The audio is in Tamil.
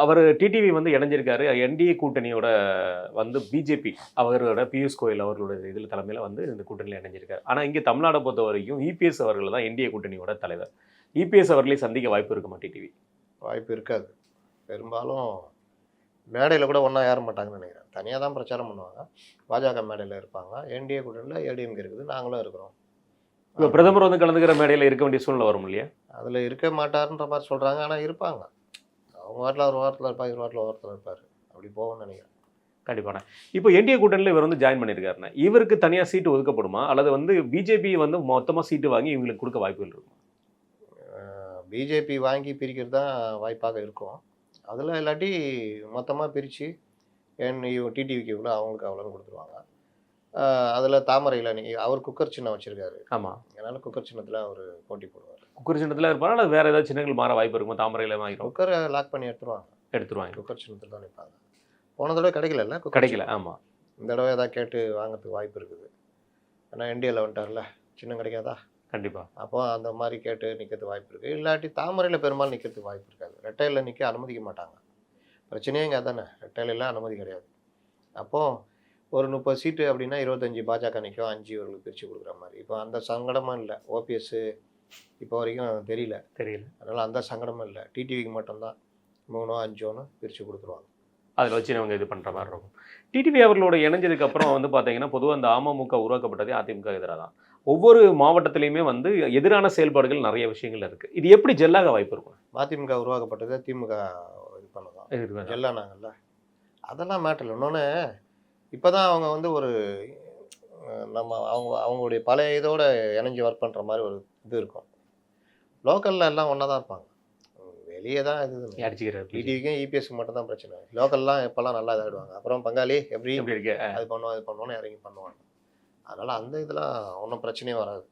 அவர் டிடிவி வந்து இணைஞ்சிருக்காரு. என்டிஏ கூட்டணியோட வந்து பிஜேபி அவரோட பியூஷ் கோயல் அவர்களோட இதில் தலைமையில் வந்து இந்த கூட்டணியில் இணைஞ்சிருக்காரு. ஆனால் இங்கே தமிழ்நாடை பொறுத்த வரைக்கும் இபிஎஸ் அவர்கள் தான் என்டிஏ கூட்டணியோட தலைவர். இபிஎஸ் அவர்களை சந்திக்க வாய்ப்பு இருக்குமா டிடிவி? வாய்ப்பு இருக்காது. பெரும்பாலும் மேடையில் கூட ஒன்றா ஏற மாட்டாங்கன்னு நினைக்கிறேன். தனியாக தான் பிரச்சாரம் பண்ணுவாங்க. பாஜக மேடையில் இருப்பாங்க. என்டிஏ கூட்டணியில் ஏடிஎம்கே இருக்குது, நாங்களும் இருக்கிறோம். இப்போ பிரதமர் வந்து கலந்துக்கிற மேடையில் இருக்க வேண்டிய சூழ்நிலை வரும் இல்லையா? அதில் இருக்க மாட்டாருன்ற மாதிரி சொல்கிறாங்க. ஆனால் இருப்பாங்க. அவங்க வாட்டில் ஒரு வாரத்தில் இருப்பார், இவர் வாட்டில் ஓரத்தில் இருப்பார். அப்படி போகும்னு நினைக்கிறேன். கண்டிப்பான. இப்போ என்டிஏ கூட்டணியில் இவர் வந்து ஜாயின் பண்ணியிருக்காருண்ணே. இவருக்கு தனியாக சீட்டு ஒதுக்கப்படுமா? அல்லது வந்து பிஜேபி வந்து மொத்தமாக சீட்டு வாங்கி இவங்களுக்கு கொடுக்க வாய்ப்புகள் இருக்குமா? பிஜேபி வாங்கி பிரிக்கிறது தான் வாய்ப்பாக இருக்கும். அதில் இல்லாட்டி மொத்தமாக பிரித்து டிடிவிக்கு இவ்வளோ அவங்களுக்கு அவ்வளோன்னு கொடுத்துருவாங்க. அதில் தாமரையில் நீங்கள் அவர் குக்கர் சின்னம் வச்சுருக்காரு. ஆமாம். அதனால் குக்கர் சின்னத்தில் அவர் போட்டி போடுவார். குக்கர் சின்னத்தில் இருப்பாரா அல்லது வேறு ஏதாவது சின்னங்கள் மாற வாய்ப்பு இருக்குமா? தாமரையில் வாங்கிடும். குக்கரை லாக் பண்ணி எடுத்துருவாங்க. குக்கர் சின்னத்தில் தான் நிற்பாங்க. போன தடவை கிடைக்கல. கிடைக்கல. ஆமாம். இந்த தடவை ஏதாவது கேட்டு வாங்கிறதுக்கு வாய்ப்பு இருக்குது. ஏன்னா என்டிஏல வந்துட்டார்ல, சின்னம் கிடைக்காதா? கண்டிப்பாக. அப்போ அந்த மாதிரி கேட்டு நிற்கிறதுக்கு வாய்ப்பு இருக்குது. இல்லாட்டி தாமரையில் பெரும்பாலும் நிற்கிறதுக்கு வாய்ப்பு இருக்காது. ரெட்டையில் நிற்க அனுமதிக்க மாட்டாங்க. பிரச்சனையே இங்கே தானே, ரெட்டையிலாம் அனுமதி கிடையாது. அப்போது ஒரு 30 சீட்டு அப்படின்னா 25 பாஜக நிற்கும், 5 இவர்களுக்கு பிரித்து கொடுக்குற மாதிரி. இப்போ அந்த சங்கடமும் இல்லை. ஓபிஎஸ் இப்போ வரைக்கும் தெரியல. அதனால் அந்த சங்கடமும் இல்லை. டிடிவிக்கு மட்டும்தான் 3ஓ 5ஓன்னு பிரித்து கொடுத்துருவாங்க. அதில் வச்சு அவங்க இது பண்ணுற மாதிரி இருக்கும். டிடிவி அவர்களோட இணைஞ்சதுக்கு அப்புறம் வந்து பார்த்தீங்கன்னா பொதுவாக அந்த அமமுக உருவாக்கப்பட்டதே அதிமுக எதிராக தான். ஒவ்வொரு மாவட்டத்திலையுமே வந்து எதிரான செயல்பாடுகள் நிறைய விஷயங்கள் இருக்குது. இது எப்படி ஜெல்லாக வாய்ப்பு இருக்கும்? அதிமுக உருவாக்கப்பட்டது திமுக இது பண்ணதான் ஜெல்லானாங்கல்ல, அதெல்லாம் மேட்டர் இல்லை. இன்னொன்று இப்போ தான் அவங்க வந்து ஒரு நம்ம அவங்களுடைய பழைய இதோட இணைஞ்சி ஒர்க் பண்ணுற மாதிரி ஒரு இது இருக்கும். லோக்கலில் எல்லாம் ஒன்றா தான் இருப்பாங்க. வெளியே தான் இது அடிச்சுக்கிறார். டிடிவிக்கும் இபிஎஸ்க்கு மட்டும் தான் பிரச்சனை. லோக்கல்லாம் எப்போல்லாம் நல்லா இதாகிடுவாங்க. அப்புறம் பங்காளி எப்படி இருக்கு அது பண்ணுவோம் இது பண்ணுவோன்னு இறங்கி பண்ணுவாங்க. அதனால் அந்த இதெல்லாம் ஒன்றும் பிரச்சனையே வராது.